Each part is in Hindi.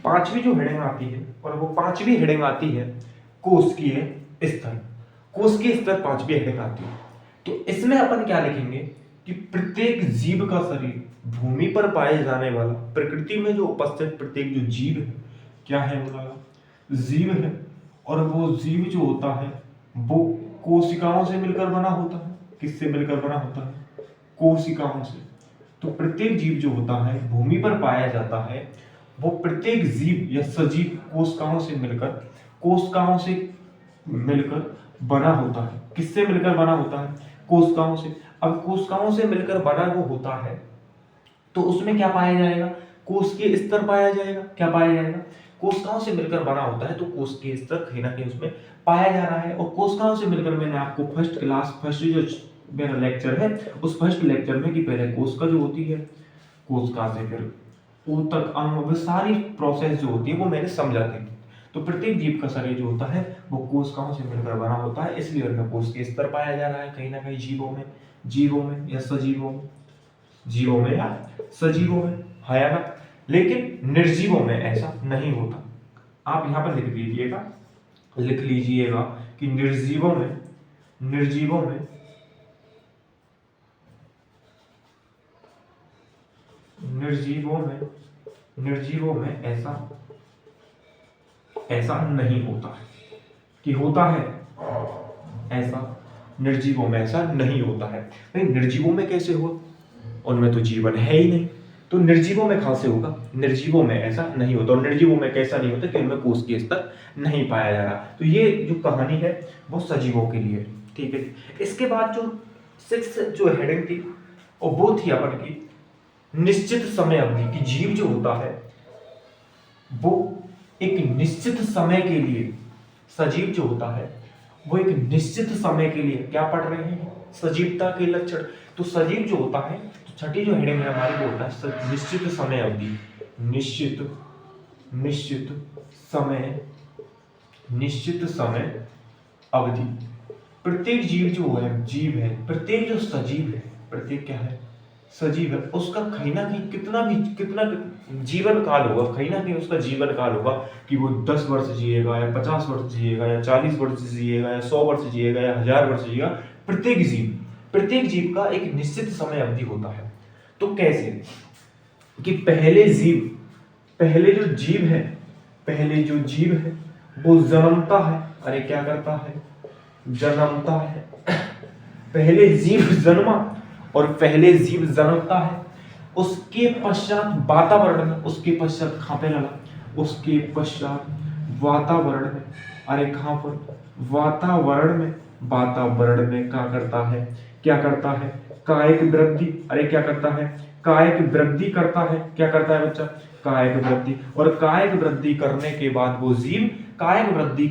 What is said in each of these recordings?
पांचवी जो हेडिंग आती है, और वो पांचवी हेडिंग आती है कोशिकीय स्तर। कोशिकीय स्तर पांचवी हेडिंग आती है। तो इसमें अपन क्या लिखेंगे कि प्रत्येक जीव का शरीर भूमि पर पाए जाने वाला, प्रकृति में जो उपस्थित प्रत्येक जो जीव है, क्या है बोला, जीव है। और वो जीव जो होता है वो कोशिकाओं से मिलकर बना होता है। किससे मिलकर बना होता है? कोशिकाओं से। तो प्रत्येक जीव जो होता है भूमि पर पाया जाता है, वो प्रत्येक जीव या सजीव कोशिकाओं से मिलकर बना होता है। किससे मिलकर बना होता है? कोशिकाओं से। अब कोशिकाओं से मिलकर बना वो होता है, तो उसमें क्या पाया जाएगा? कोशिकीय स्तर पाया जाएगा। क्या पाया जाएगा? कोशिकाओं से मिलकर बना होता है, तो कोशिकीय स्तर कहीं ना कहीं उसमें पाया जा रहा है। और कोशिकाओं से मिलकर मैंने आपको फर्स्ट जो मेरा लेक्चर है, उस फर्स्ट लेक्चर में कि पहले कोशिका जो होती है, कोशिका से फिर ऊतक, अंग, सारी प्रोसेस जो होती है वो मैंने समझा दी। तो प्रत्येक जीव का शरीर जो होता है वो कोशिकाओं से मिलकर बना होता है, इसलिए उनमें कोशिकीय स्तर पाया जा रहा है कहीं ना कहीं जीवों में या सजीवों में, जीवों में या सजीवों में, है ना। लेकिन निर्जीवों में ऐसा नहीं होता। आप यहां पर लिख लीजिएगा कि निर्जीवों में ऐसा नहीं होता है। कि होता है ऐसा, निर्जीवों में ऐसा नहीं होता है। भाई निर्जीवों में कैसे हुआ? उनमें तो जीवन है ही नहीं, तो निर्जीवों में कहां से होगा? निर्जीवों में ऐसा नहीं होता। और निर्जीवों में कैसा नहीं होता? कि उनमें कोशिकीय स्तर नहीं पाया जा रहा। तो ये जो कहानी है वो सजीवों के लिए, ठीक है। इसके बाद जो 6 जो हेडिंग थी, और वो थी अपन की निश्चित समय अवधि की। जीव जो होता है वो एक निश्चित समय के लिए, सजीव जो होता है वो एक निश्चित समय के लिए क्या पढ़ रहे हैं? सजीवता के लक्षण। तो सजीव जो होता है, तो छठी जो हेडिंग है हमारी वो होता है निश्चित समय अवधि। निश्चित समय अवधि। प्रत्येक जीव जो है, प्रत्येक जो सजीव है, प्रत्येक क्या है? सजीव है। उसका कहीं ना कहीं कितना जीवन काल होगा, कहीं ना कहीं उसका जीवन काल होगा कि वो 10 वर्ष जिएगा या 50 वर्ष जिएगा या 40 वर्ष जिएगा या 100 वर्ष जिएगा या 1000 वर्ष जिएगा। प्रत्येक जीव का एक निश्चित समय अवधि होता है। तो कैसे? कि पहले जो जीव है वो जन्मता है। अरे क्या करता है? जन्मता है। पहले जीव जन्मा और पहले जीव जन्मता है। उसके पश्चात वातावरण में, उसके पश्चात कहां पे लगा? उसके पश्चात वातावरण में। अरे कहां पर? वातावरण में क्या करता है? कायिक वृद्धि। अरे क्या करता है? कायिक वृद्धि करता है। क्या करता है बच्चा? कायिक वृद्धि। और कायिक वृद्धि करने के बाद वो जीव कायिक वृद्धि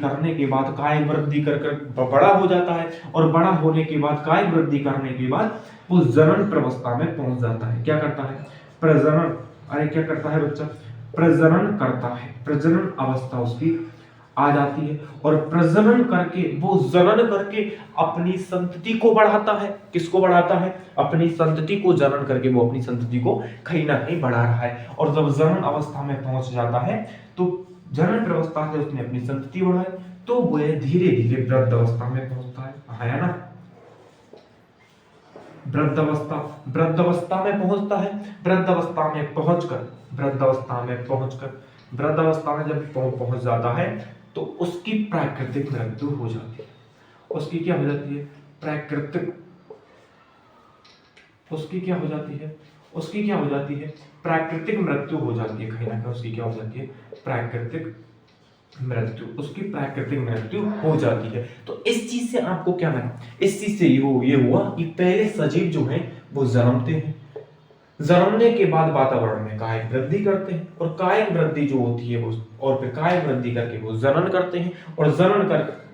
कर बड़ा हो जाता है। और बड़ा होने के बाद, कायिक वृद्धि करने के बाद वो जनन प्रवस्था में पहुंच जाता है। क्या करता है? प्रजनन। अरे क्या करता है बच्चा? प्रजनन करता है। प्रजनन अवस्था उसकी आ जाती है। और प्रजनन करके, वो जनन करके अपनी संतति को बढ़ाता है। किसको बढ़ाता है? अपनी संतति को। जनन करके वो अपनी संतति को कहीं ना कहीं बढ़ा रहा है। और जब जनन अवस्था में पहुंच जाता है, तो जनन प्रवस्था से उसने अपनी संतति बढ़ाई, तो वह धीरे धीरे वृद्ध अवस्था में पहुंचता है ना। वृद्ध अवस्था में पहुंचता है। वृद्ध अवस्था में जब पहुंच जाता है, तो उसकी प्राकृतिक मृत्यु हो जाती है। उसकी क्या हो जाती है? प्राकृतिक मृत्यु हो जाती है। कहीं ना कहीं उसकी क्या हो जाती है? प्राकृतिक मृत्यु हो जाती है। तो इस चीज से आपको क्या लगा? इस चीज से ये हुआ कि पहले सजीव जो हैं वो जन्मते हैं। जन्मने के बाद वातावरण में कायिक वृद्धि करते हैं, और कायिक वृद्धि जो होती है वो, और फिर कायिक वृद्धि करके वो जनन करते हैं। और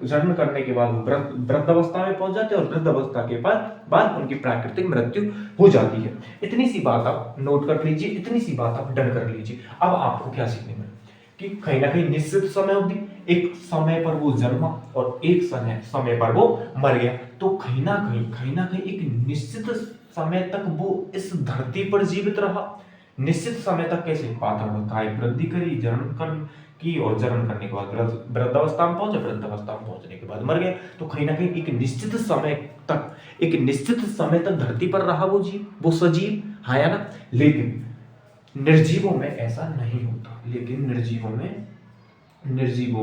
जनन करने के बाद वो वृद्ध अवस्था में पहुंच जाते हैं। और वृद्ध अवस्था के बाद उनकी प्राकृतिक मृत्यु हो जाती है। इतनी सी बात आप नोट कर लीजिए, इतनी सी बात आप डन कर लीजिए। अब आपको क्या सीखने में कि कहीं ना कहीं निश्चित समय अवधि, एक समय पर वो जन्मा और एक समय पर वो मर गया। तो कहीं ना कहीं एक निश्चित समय तक वो इस धरती पर जीवित रहा। निश्चित समय तक कैसे पादप काय वृद्धि करी, जन्म कर की, और जन्म करने के बाद वृद्धावस्था में पहुंचे, वृद्धावस्था में पहुंचने के बाद मर गए। तो कहीं ना कहीं एक निश्चित समय तक, एक निश्चित समय तक धरती पर रहा वो जीव, वो सजीव, हाँ या ना। लेकिन निर्जीवों में ऐसा नहीं होता, लेकिन निर्जीवों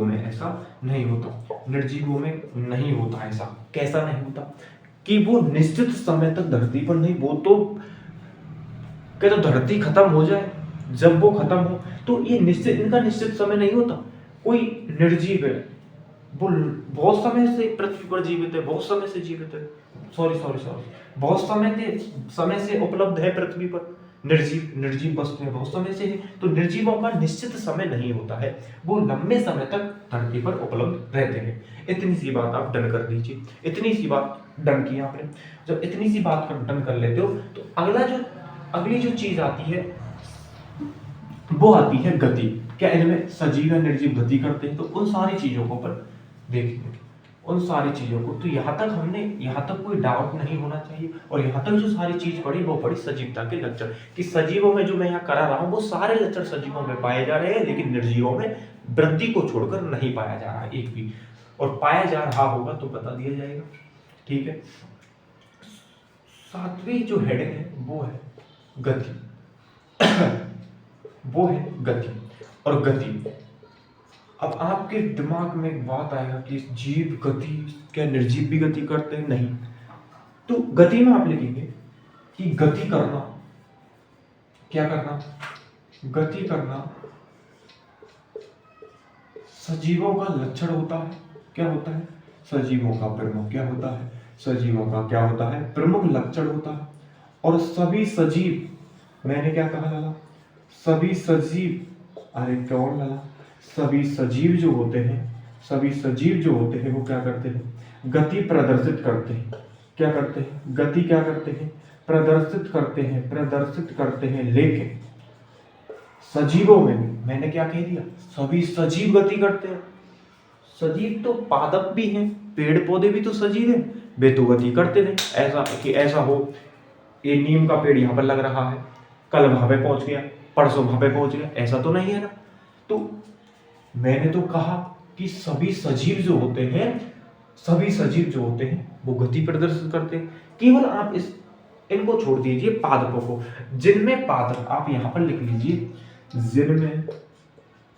में ऐसा नहीं होता, निर्जीवों में नहीं होता ऐसा। कैसा नहीं होता कि वो निश्चित समय तक धरती पर नहीं, वो तो क्या, तो धरती खत्म हो जाए, जब वो खत्म हो तो ये निश्चित, इनका निश्चित समय नहीं होता। कोई निर्जीव है, वो बहुत समय से पृथ्वी पर जीवित है, बहुत समय से जीवित है, सॉरी बहुत समय से उपलब्ध है पृथ्वी पर, निर्जीव वस्तुएं बहुत समय से है। तो निर्जीवों का निश्चित समय नहीं होता है, वो लंबे समय तक धरती पर उपलब्ध रहते हैं। इतनी सी बात आप डन कर दीजिए, इतनी सी बात डन की आपने। जब इतनी सी बात डन कर लेते हो तो अगली जो चीज आती है वो आती है गति। क्या इनमें सजीव या निर्जीव गति करते हैं? तो उन सारी चीजों को पर देखेंगे, उन सारी चीजों को। तो यहाँ तक कोई डाउट नहीं होना चाहिए। और यहाँ तक जो सारी चीज पढ़ी वो पढ़ी सजीवता के लक्षण, कि सजीवों में जो मैं यहाँ करा रहा हूँ वो सारे लक्षण सजीवों में पाए जा रहे हैं, लेकिन निर्जीवों में वृद्धि को छोड़कर नहीं पाया जा रहा है एक भी। और पाया जा रहा होगा तो बता दिया जाएगा, ठीक है। 7वीं जो हेडिंग है वो है गति वो है गति। और गति, अब आपके दिमाग में एक बात आएगा कि जीव गति, क्या निर्जीव भी गति करते हैं? नहीं। तो गति में आप लिखेंगे कि गति करना, क्या करना? गति करना सजीवों का लक्षण होता है। क्या होता है? सजीवों का प्रमुख क्या होता है? सजीवों का क्या होता है? प्रमुख लक्षण होता है। और सभी सजीव, मैंने क्या कहा लाला? सभी सजीव, अरे कौन लाला? सभी सजीव जो होते हैं वो क्या करते हैं? गति प्रदर्शित करते हैं। क्या करते हैं? गति क्या करते हैं? प्रदर्शित करते हैं। लेकिन सजीवों में भी, मैंने क्या कह दिया? सभी सजीव गति करते हैं। सजीव तो पादप भी हैं, पेड़ पौधे भी तो सजीव हैं, वे तो गति करते नहीं। ऐसा कि ऐसा हो, ये नीम का पेड़ यहाँ पर लग रहा है, कल वहां पे पहुंच गया, परसों वहां पे पहुंच गया, ऐसा तो नहीं है ना। तो मैंने तो कहा कि सभी सजीव जो होते हैं वो गति प्रदर्शित करते हैं। केवल आप इनको छोड़ दीजिए, पादपों को, जिनमें पादप, आप यहां पर लिख लीजिए,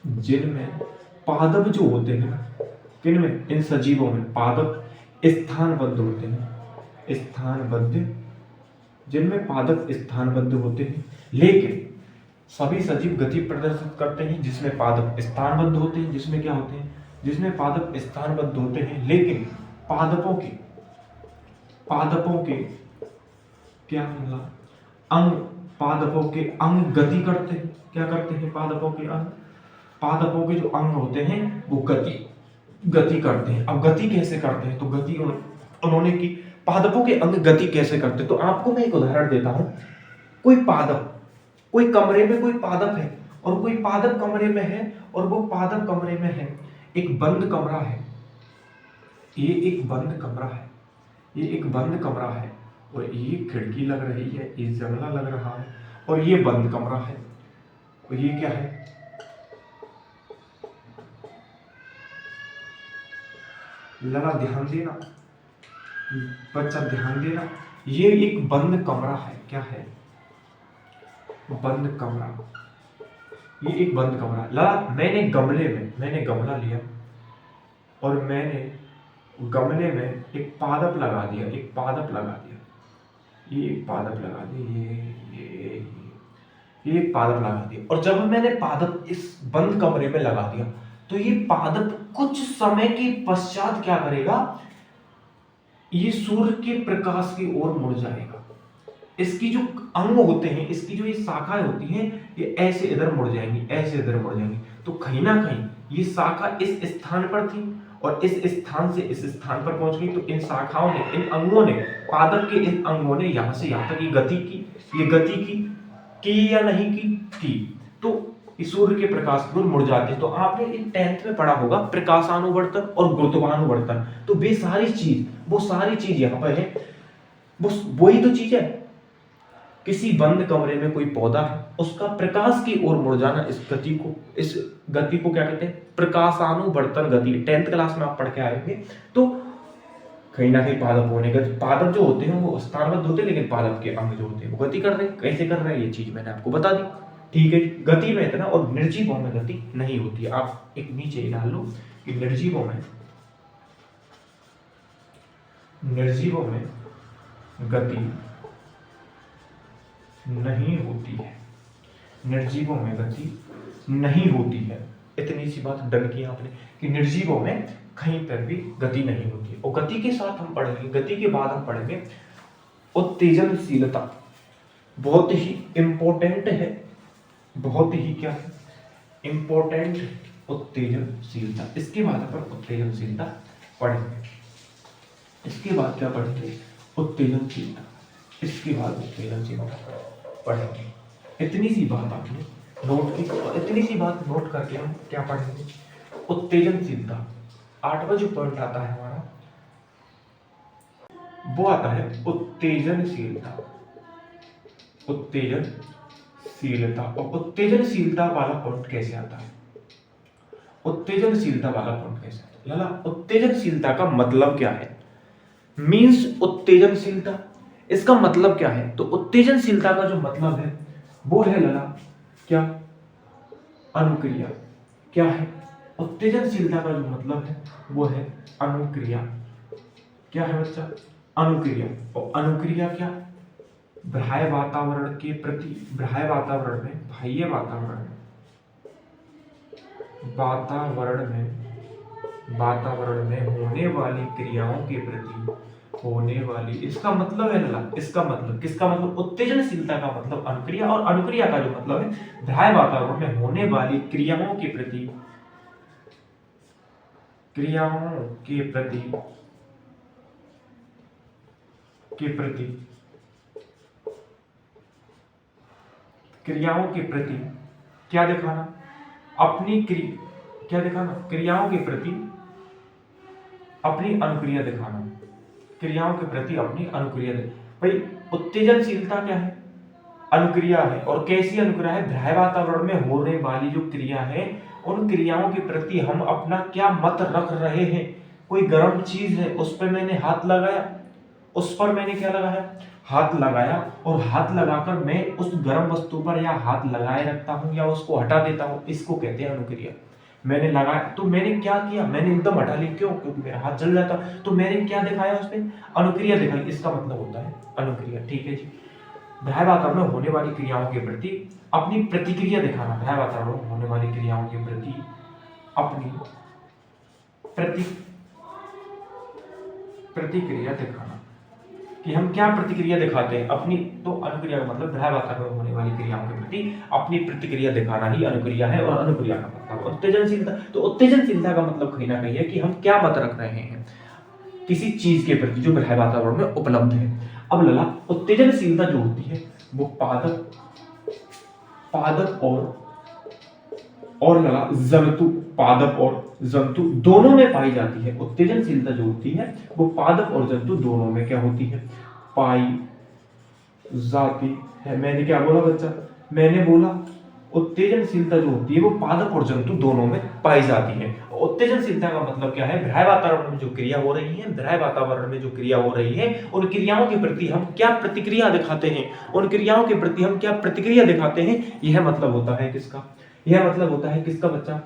जिनमें पादप जो होते हैं, किनमें? इन सजीवों में पादप स्थानबद्ध होते हैं, जिनमें पादप स्थानबद्ध होते हैं। लेकिन सभी सजीव गति प्रदर्शित करते हैं जिसमें पादप स्थानबद्ध होते हैं, जिसमें क्या होते हैं? जिसमें पादप स्थानबद्ध होते हैं। लेकिन पादपों के क्या मतलब अंग, पादपों के अंग गति करते हैं। क्या करते हैं? पादपों के जो अंग होते हैं वो गति करते हैं। अब गति कैसे करते हैं? तो गति उन्होंने की, पादपों के अंग गति कैसे करते हैं? तो आपको मैं एक उदाहरण देता हूं। कोई कमरे में कोई पादप है, और कोई पादप कमरे में है, और वो पादप कमरे में है, एक बंद कमरा है, ये एक बंद कमरा है, और ये खिड़की लग रही है, ये जंगला लग रहा है, और ये बंद कमरा है, और ये क्या है? लगा, ध्यान देना बच्चा, ध्यान देना, ये एक बंद कमरा है। क्या है? बंद कमरा, ये एक बंद कमरा। लगा, मैंने गमला लिया, और मैंने गमले में एक पादप लगा दिया, ये एक पादप लगा दिया, ये एक पादप लगा दिया। और जब मैंने पादप इस बंद कमरे में लगा दिया, तो ये पादप कुछ समय के पश्चात क्या करेगा? ये सूर्य के प्रकाश की ओर मुड़ जाएगा। इसकी जो अंग होते हैं, इसकी जो ये शाखाएं होती हैं, ये ऐसे इधर मुड़ जाएंगी, ऐसे इधर मुड़ जाएंगी। तो कहीं ना कहीं ये शाखा इस स्थान पर थी, और इस स्थान से इस स्थान पर पहुंच गई। तो इन शाखाओं ने, इन अंगों ने, पादप के इन अंगों ने यहां से यहां तक ये गति की या नहीं की। तो सूर्य के प्रकाश की ओर मुड़ जाते हैं। तो आपने 10th में पढ़ा होगा प्रकाशानुवर्तन और गुरुत्वानुवर्तन। तो वो सारी चीज यहाँ पर है, वही तो चीज है। किसी बंद कमरे में कोई पौधा है, उसका प्रकाश की ओर मुड़ जाना, इस गति को क्या कहते हैं? प्रकाशानुवर्तन गति। 10th क्लास में आप पढ़ के आएंगे। तो कहीं ना कहीं पादप होने गति, पादप जो होते हैं वो स्थानबद्ध होते हैं, लेकिन पादप के अंग जो होते हैं वो गति कर रहे हैं। कैसे कर रहे हैं ये चीज मैंने आपको बता दी। ठीक है, गति में इतना, और निर्जीवों में गति नहीं होती है। आप एक नीचे डाल लो कि निर्जीवों में गति नहीं होती है, निर्जीवों में गति नहीं होती है। इतनी सी बात डन की आपने कि निर्जीवों में कहीं पर भी गति नहीं होती है। और गति के साथ हम पढ़ेंगे, गति के बाद हम पढ़ेंगे उत्तेजनशीलता। बहुत ही इंपॉर्टेंट है, बहुत ही क्या है? इंपॉर्टेंट उत्तेजनशीलता। इसके बाद अपन उत्तेजनशीलता पढ़ेंगे। इसके बाद क्या पढ़ेंगे? उत्तेजनशीलता। इसके बाद उत्तेजनशीलता पढ़ेंगे। इतनी सी बात आपने नोट की, इतनी सी बात नोट करके हम क्या पढ़ेंगे? उत्तेजनशीलता। 8वां जो पॉइंट आता है हमारा वो आता है उत्तेजनशीलता। उत्तेजनशीलता। और उत्तेजनशीलता वाला पॉइंट कैसे आता है? उत्तेजनशीलता वाला पॉइंट कैसे आता है? लाला, उत्तेजनशीलता का मतलब क्या है? मींस उत्तेजनशीलता, इसका मतलब क्या है? तो उत्तेजनशीलता का जो मतलब है वो है लाला क्या? अनुक्रिया। क्या है? उत्तेजनशीलता का जो मतलब है वो है अनुक्रिया। क्या है बच्चा? अनुक्रिया। और अनुक्रिया क्या? बाह्य वातावरण के प्रति, बाह्य वातावरण में, बाह्य वातावरण में होने वाली क्रियाओं के प्रति होने वाली, इसका मतलब है ना, इसका मतलब, किसका मतलब? उत्तेजनशीलता का मतलब अनुक्रिया, और अनुक्रिया का जो मतलब है बाह्य वातावरण में होने वाली क्रियाओं के प्रति क्या दिखाना? क्या दिखाना? क्रियाओं के प्रति अपनी अनुक्रिया दिखाना। क्रियाओं के प्रति अपनी अनुक्रिया भाई उत्तेजनशीलता क्या है? अनुक्रिया है। और कैसी अनुक्रिया है? बाह्य वातावरण में होने वाली जो क्रिया है, उन क्रियाओं के प्रति हम अपना क्या मत रख रहे हैं। कोई गर्म चीज है, उस पर मैंने हाथ लगाया, उस पर मैंने क्या लगाया? हाथ लगाया। और हाथ लगाकर मैं उस गर्म वस्तु पर या हाथ लगाए रखता हूं या उसको हटा देता हूं, इसको कहते हैं अनुक्रिया। मैंने लगाया तो मैंने क्या किया? मैंने एकदम हटा ली, क्यों? क्योंकि मेरा हाथ जल जाता। तो मैंने क्या दिखाया उसमें? अनुक्रिया दिखाई। इसका मतलब होता है अनुक्रिया। ठीक है जी। बाह्य वातावरण में होने वाली क्रियाओं के प्रति अपनी प्रतिक्रिया दिखाना। बाह्य वातावरण में होने वाली क्रियाओं के प्रति अपनी प्रतिक्रिया दिखाना कि हम क्या प्रतिक्रिया दिखाते हैं अपनी। तो अनुक्रिया का मतलब बाह्य वातावरण में होने वाली क्रियाओं के प्रति अपनी प्रतिक्रिया दिखाना ही अनुक्रिया है। और अनुक्रिया का मतलब उत्तेजनशीलता। तो उत्तेजनशीलता का मतलब कहीं ना कहीं है कि हम क्या मत रख रहे हैं किसी चीज के प्रति जो बाह्य वातावरण में उपलब्ध है। अब लला, उत्तेजनशीलता जो होती है वो पादप और लला जंतु, पादप और जंतु दोनों में पाई जाती है। उत्तेजनशीलता जो होती है वो पादप और जंतु दोनों में क्या होती है? पाई जाती है। मैंने क्या बोला बच्चा? मैंने बोला उत्तेजनशीलता जो होती है वो पादप और जंतु दोनों में पाई जाती है। उत्तेजनशीलता का मतलब क्या है? बाह्य वातावरण में जो क्रिया हो रही है, बाह्य वातावरण में जो क्रिया हो रही है, उन क्रियाओं के प्रति हम क्या प्रतिक्रिया दिखाते हैं, उन क्रियाओं के प्रति हम क्या प्रतिक्रिया दिखाते हैं, यह मतलब होता है किसका? यह मतलब होता है किसका बच्चा?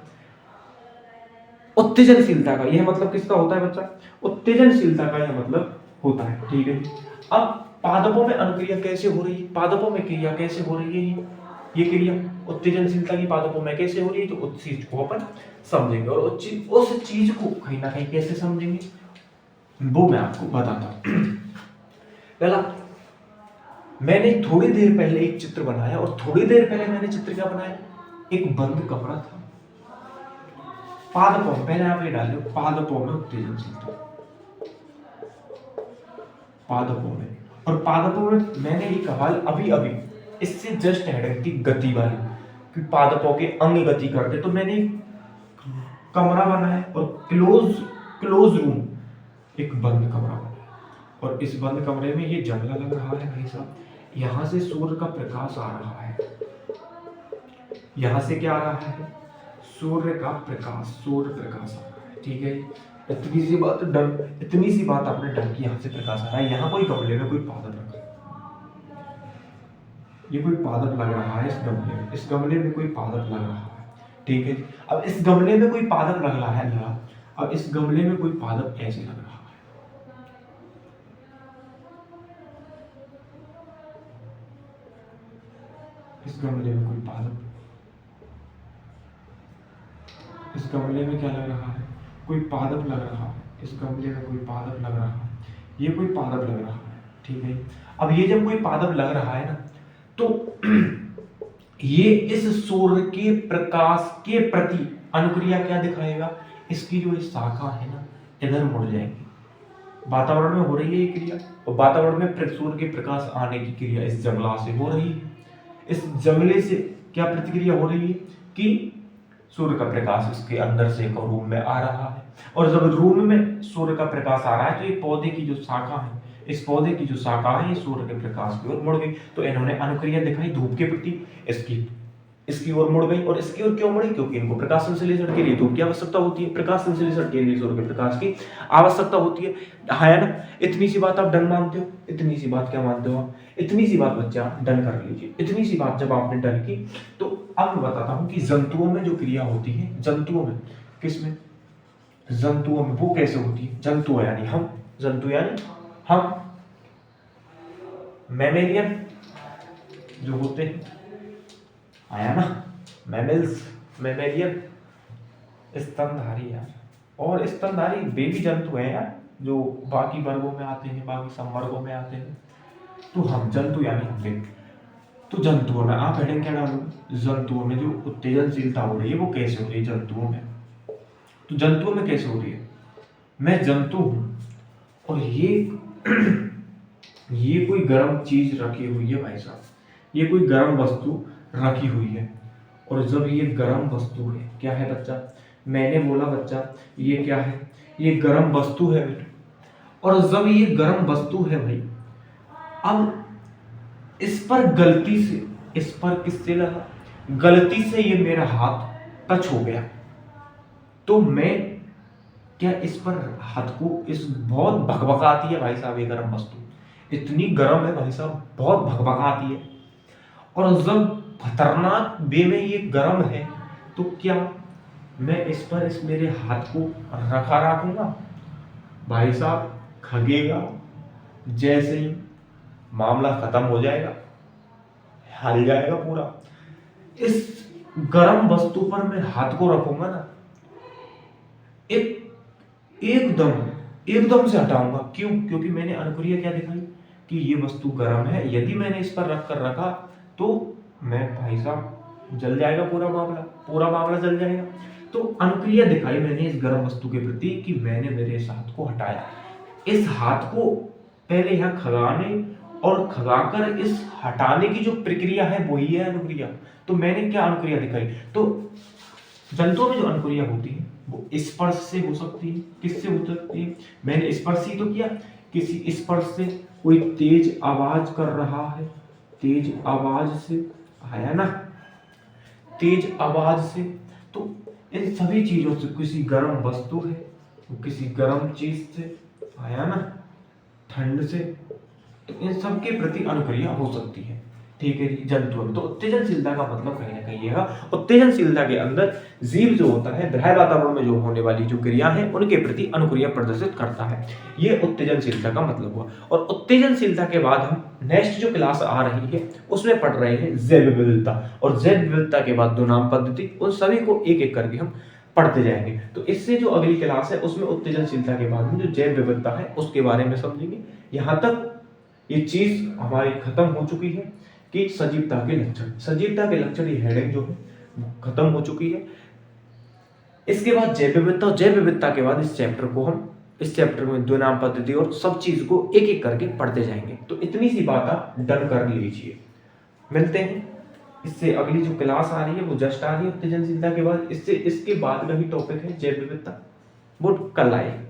उत्तेजनशीलता का। यह मतलब किसका होता है बच्चा? उत्तेजनशीलता का यह मतलब होता है। ठीक है। अब पादपों में अनुक्रिया कैसे हो रही है? पादपों में क्रिया कैसे हो रही है? ये क्रिया उत्तेजनशीलता की पादपों में कैसे हो रही है? तो उस चीज को अपन समझेंगे। और उस चीज को कहीं ना कहीं कैसे समझेंगे वो मैं आपको बताता हूं। पहला, मैंने थोड़ी देर पहले एक चित्र बनाया, और थोड़ी देर पहले मैंने चित्र क्या बनाया? एक बंद कमरा था। पादपों में, पहले आप ये डाल लो, पादपों में उत्तेजनशीलता, पादपों में। और पादपों में मैंने ये कहा अभी इससे जस्ट हेडिंग थी गति वाली, कि पादपों के अंग गति करते। तो मैंने कमरा बनाया और क्लोज रूम, एक बंद कमरा बनाया। और इस बंद कमरे में ये जंगला लग रहा है भाई साहब, यहां से सूर्य का प्रकाश आ रहा है, यहां से क्या आ रहा है, सूर्य का प्रकाश, सूर्य प्रकाश आ रहा है, ठीक है। इतनी सी बात डन, इतनी सी बात आपने डन की, यहां से प्रकाश आ रहा है। यहाँ कोई गमले में कोई पादप रखा है, ये कोई पादप लग रहा है इस गमले में, इस गमले में कोई पादप लग रहा है, ठीक है। अब इस गमले में कोई पादप लग रहा है, अब इस गमले में कोई पादप ऐसे लग रहा है, इस गमले में कोई पादप, इस गमले में क्या लग रहा है, कोई पादप लग रहा है, इस गमले में कोई पादप लग रहा है, ये कोई पादप लग रहा है, ठीक है। अब ये जब कोई पादप लग रहा है ना, तो ये इस सूर्य के प्रकाश के प्रति अनुक्रिया क्या दिखाएगा, इसकी जो शाखा है ना इधर मुड़ जाएगी। वातावरण में हो रही है ये क्रिया, और वातावरण में सूर्य के प्रकाश आने की क्रिया इस जंगला से हो रही है। इस जंगले से क्या प्रतिक्रिया हो रही है कि सूर्य का प्रकाश इसके अंदर से एक रूम में आ रहा है, और जब रूम में सूर्य का प्रकाश आ रहा है तो ये पौधे की जो शाखा है, इस पौधे की जो शाखा है ये सूर्य के प्रकाश की ओर मुड़ गई। तो इन्होंने अनुक्रिया दिखाई धूप के प्रति, इसकी ओर मुड़ गई। और इसकी ओर क्यों मुड़ी, क्योंकि इनको प्रकाश संश्लेषण के लिए धूप की आवश्यकता होती है, प्रकाश संश्लेषण के लिए सूर्य के प्रकाश की आवश्यकता होती है ना। इतनी सी बात आप डन मानते हो, इतनी सी बात क्या मानते हो आप, इतनी सी बात बच्चा डन कर लीजिए। इतनी सी बात जब आपने डन की, तो अब मैं बताता हूं कि जंतुओं में जो क्रिया होती है, जंतुओं में, किसमें, जंतुओं में, वो कैसे होती है। जंतु यानी हम, जंतु यानी हम, मैमेलियन जो होते हैं, आया ना, मैमल्स, मैमेलियन, स्तनधारी यार, और स्तनधारी बेबी जंतु हैं यार, जो बाकी वर्गों में आते हैं, बाकी संवर्गों में आते हैं। तो हम जंतु यानी हम, तो जंतुओं में आप हेडिंग क्या डालोगे, जंतुओं में जो उत्तेजनशीलता हो रही है वो कैसे हो रही है जंतुओं में। तो जंतुओं में कैसे हो रही है, मैं जंतु हूं और ये कोई गर्म चीज रखी हुई है भाई साहब, ये कोई गर्म वस्तु रखी हुई है। और जब ये गर्म वस्तु है, क्या है बच्चा, मैंने बोला बच्चा ये क्या है, ये गर्म वस्तु है। और जब ये गर्म वस्तु है भाई, अब इस पर गलती से, इस पर किससे लगा, गलती से ये मेरा हाथ टच हो गया, तो मैं क्या इस पर हाथ को, इस बहुत भकभकाती है भाई साहब ये गर्म वस्तु, इतनी गर्म है भाई साहब, बहुत भकभकाती है। और जब खतरनाक वे में ये गर्म है, तो क्या मैं इस पर इस मेरे हाथ को रखा रखूंगा भाई साहब, खगेगा, जैसे ही मामला खत्म हो जाएगा, हिल जाएगा पूरा। इस गर्म वस्तु पर मैं हाथ को रखूंगा ना, एकदम से हटाऊंगा। क्यों, क्योंकि मैंने अनुक्रिया क्या दिखाई कि ये वस्तु गर्म है, यदि मैंने इस पर रख कर रखा तो मैं भाई साहब जल जाएगा पूरा मामला जल जाएगा। तो अनुक्रिया दिखाई मैंने इस गर्म वस्तु के प्रति कि मैंने मेरे इस हाथ को हटाया, इस हाथ को पहले यहाँ खगाने और खगाकर इस हटाने की जो प्रक्रिया है वही है अनुक्रिया। तो मैंने क्या अनुक्रिया दिखाई, तो जंतुओं में जो अनुक्रिया होती है वो स्पर्श से हो सकती है। किससे हो सकती है, मैंने स्पर्श ही तो किया, किसी स्पर्श से, कोई तेज आवाज कर रहा है, तेज आवाज से, आया ना, तेज आवाज से। तो इन सभी चीजों से, किसी गर्म वस्तु है, किसी गर्म चीज से, आया ना, ठंड से, तो इन सब के प्रति अनुक्रिया हो सकती है, ठीक है जी। जंतु में तो उत्तेजनशीलता का मतलब कहीं ना कहीं है, उत्तेजनशीलता के अंदर जीव जो होता है बाह्य वातावरण में जो होने वाली जो क्रिया है उनके प्रति अनुक्रिया प्रदर्शित करता है, ये उत्तेजनशीलता का मतलब हुआ। और उत्तेजनशीलता के बाद हम नेक्स्ट जो क्लास आ रही है उसमें पढ़ रहे हैं जैव विविधता, और जैव विविधता के बाद दो नाम पद्धति, उन सभी को एक एक करके हम पढ़ते जाएंगे। तो इससे जो अगली क्लास है उसमें उत्तेजनशीलता के बाद जो जैव विविधता है उसके बारे में समझेंगे। यहाँ तक ये चीज हमारी खत्म हो चुकी है कि सजीवता के लक्षण ये हेडिंग जो है खत्म हो चुकी है। इसके बाद जैव विविधता के बाद इस चैप्टर में दो नाम पद्धति और सब चीज को एक एक करके पढ़ते जाएंगे। तो इतनी सी बात आप डन कर लीजिए। मिलते हैं, इससे अगली जो क्लास आ रही है वो जस्ट आ रही है उत्तेजनशीलता के बाद, इससे इसके बाद का भी टॉपिक है जैव विविधता, वो कल आएगी।